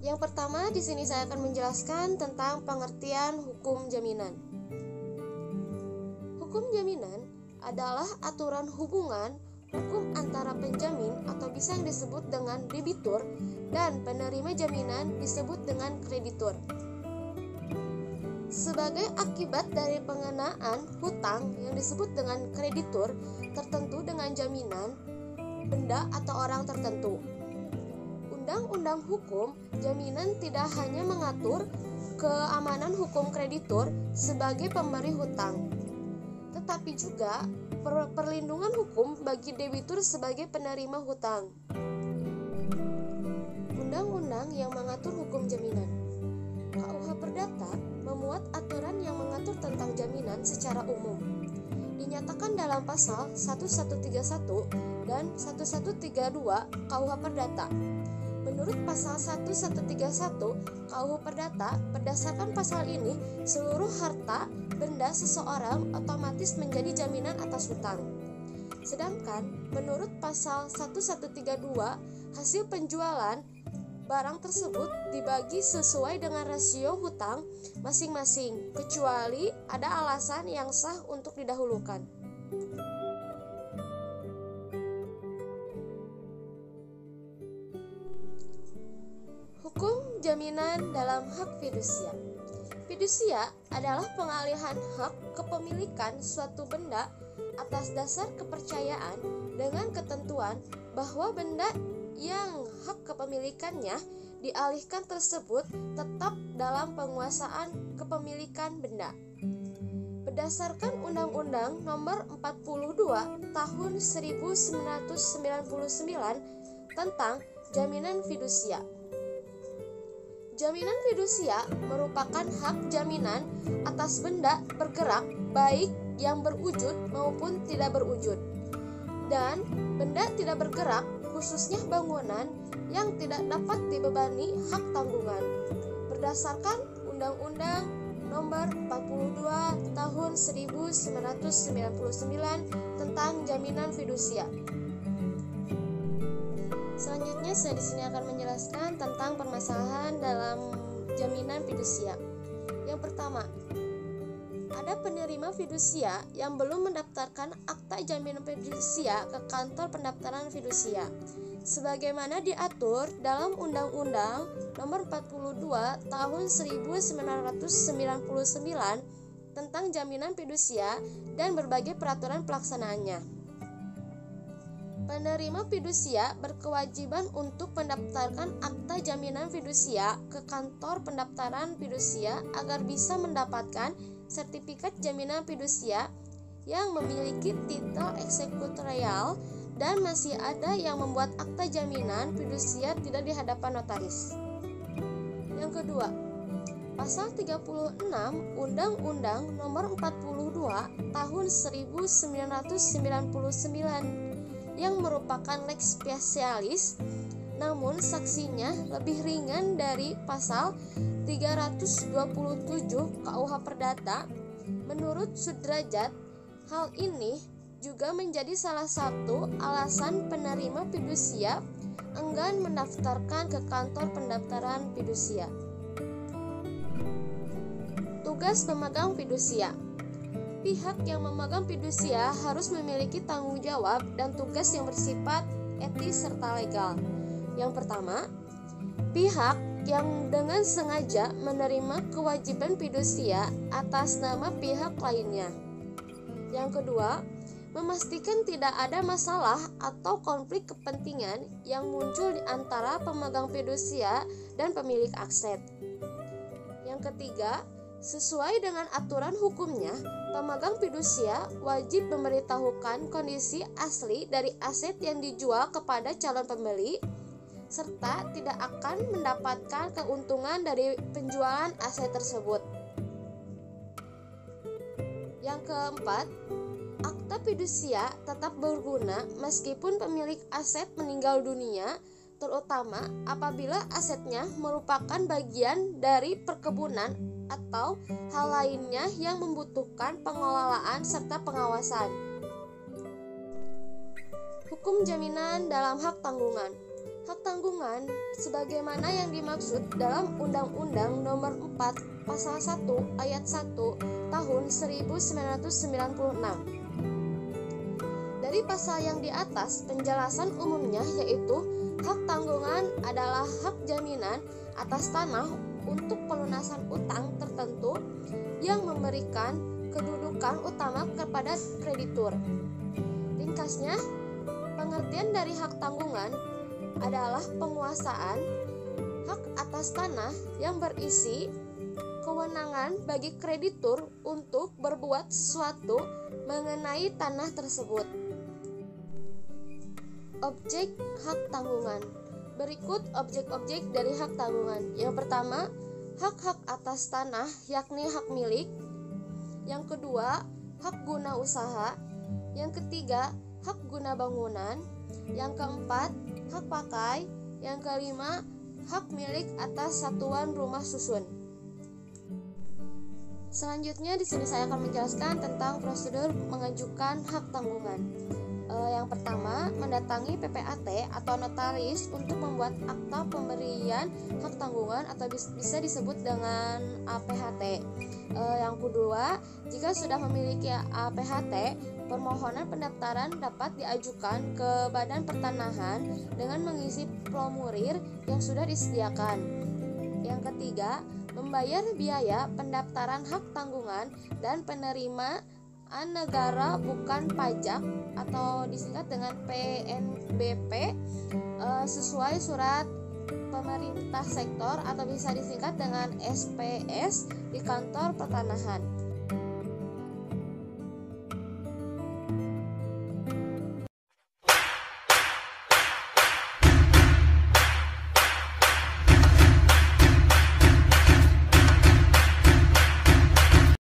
Yang pertama, di sini saya akan menjelaskan tentang pengertian hukum jaminan. Hukum jaminan adalah aturan hubungan hukum antara penjamin atau bisa yang disebut dengan debitur dan penerima jaminan disebut dengan kreditur. Sebagai akibat dari pengenaan hutang yang disebut dengan kreditur tertentu dengan jaminan benda atau orang tertentu. Undang-undang hukum jaminan tidak hanya mengatur keamanan hukum kreditur sebagai pemberi hutang, tetapi juga perlindungan hukum bagi debitur sebagai penerima hutang. Undang-undang yang mengatur hukum jaminan. KUH Perdata memuat aturan yang mengatur tentang jaminan secara umum. Dinyatakan dalam pasal 1131 dan 1132 KUH Perdata. Menurut pasal 1131 KUH Perdata, berdasarkan pasal ini, seluruh harta benda seseorang otomatis menjadi jaminan atas hutang. Sedangkan menurut pasal 1132, hasil penjualan barang tersebut dibagi sesuai dengan rasio hutang masing-masing, kecuali ada alasan yang sah untuk didahulukan. Hukum jaminan dalam hak fidusia. Fidusia adalah pengalihan hak kepemilikan suatu benda atas dasar kepercayaan dengan ketentuan bahwa benda yang hak kepemilikannya dialihkan tersebut tetap dalam penguasaan kepemilikan benda. Berdasarkan Undang-Undang Nomor 42 Tahun 1999 tentang Jaminan Fidusia. Jaminan fidusia merupakan hak jaminan atas benda bergerak baik yang berwujud maupun tidak berwujud, dan benda tidak bergerak khususnya bangunan yang tidak dapat dibebani hak tanggungan berdasarkan Undang-Undang Nomor 42 Tahun 1999 tentang Jaminan Fidusia. Selanjutnya saya di sini akan menjelaskan tentang permasalahan dalam jaminan fidusia. Yang pertama, ada penerima fidusia yang belum mendaftarkan akta jaminan fidusia ke kantor pendaftaran fidusia, sebagaimana diatur dalam Undang-Undang Nomor 42 Tahun 1999 tentang jaminan fidusia dan berbagai peraturan pelaksanaannya. Penerima fidusia berkewajiban untuk mendaftarkan akta jaminan fidusia ke kantor pendaftaran fidusia agar bisa mendapatkan sertifikat jaminan fidusia yang memiliki titel eksekutorial, dan masih ada yang membuat akta jaminan fidusia tidak di hadapan notaris. Yang kedua, Pasal 36 Undang-Undang Nomor 42 Tahun 1999 yang merupakan lex specialis, namun saksinya lebih ringan dari pasal 327 KUH Perdata. Menurut Sudrajat, hal ini juga menjadi salah satu alasan penerima fidusia enggan mendaftarkan ke kantor pendaftaran fidusia. Tugas pemegang fidusia. Pihak yang memegang fidusia harus memiliki tanggung jawab dan tugas yang bersifat etis serta legal. Yang pertama, pihak yang dengan sengaja menerima kewajiban fidusia atas nama pihak lainnya. Yang kedua, memastikan tidak ada masalah atau konflik kepentingan yang muncul di antara pemegang fidusia dan pemilik aset. Yang ketiga, sesuai dengan aturan hukumnya, pemegang fidusia wajib memberitahukan kondisi asli dari aset yang dijual kepada calon pembeli, serta tidak akan mendapatkan keuntungan dari penjualan aset tersebut. Yang keempat, akta fidusia tetap berguna meskipun pemilik aset meninggal dunia, terutama apabila asetnya merupakan bagian dari perkebunan atau hal lainnya yang membutuhkan pengelolaan serta pengawasan. Hukum jaminan dalam hak tanggungan. Hak tanggungan sebagaimana yang dimaksud dalam Undang-Undang Nomor 4 Pasal 1 Ayat 1 Tahun 1996. Dari pasal yang di atas, penjelasan umumnya yaitu hak tanggungan adalah hak jaminan atas tanah untuk pelunasan utang tertentu yang memberikan kedudukan utama kepada kreditur. Ringkasnya, pengertian dari hak tanggungan adalah penguasaan hak atas tanah yang berisi kewenangan bagi kreditur untuk berbuat sesuatu mengenai tanah tersebut. Objek hak tanggungan. Berikut objek-objek dari hak tanggungan. Yang pertama, hak-hak atas tanah yakni hak milik. Yang kedua, hak guna usaha. Yang ketiga, hak guna bangunan. Yang keempat, hak pakai. Yang kelima, hak milik atas satuan rumah susun. Selanjutnya di sini saya akan menjelaskan tentang prosedur mengajukan hak tanggungan. Yang pertama, mendatangi PPAT atau notaris untuk membuat akta pemberian hak tanggungan atau bisa disebut dengan APHT. Yang kedua, jika sudah memiliki APHT, permohonan pendaftaran dapat diajukan ke Badan Pertanahan dengan mengisi formulir yang sudah disediakan. Yang ketiga, membayar biaya pendaftaran hak tanggungan dan penerimaan negara bukan pajak atau disingkat dengan PNBP sesuai surat pemerintah sektor atau bisa disingkat dengan SPS di kantor pertanahan.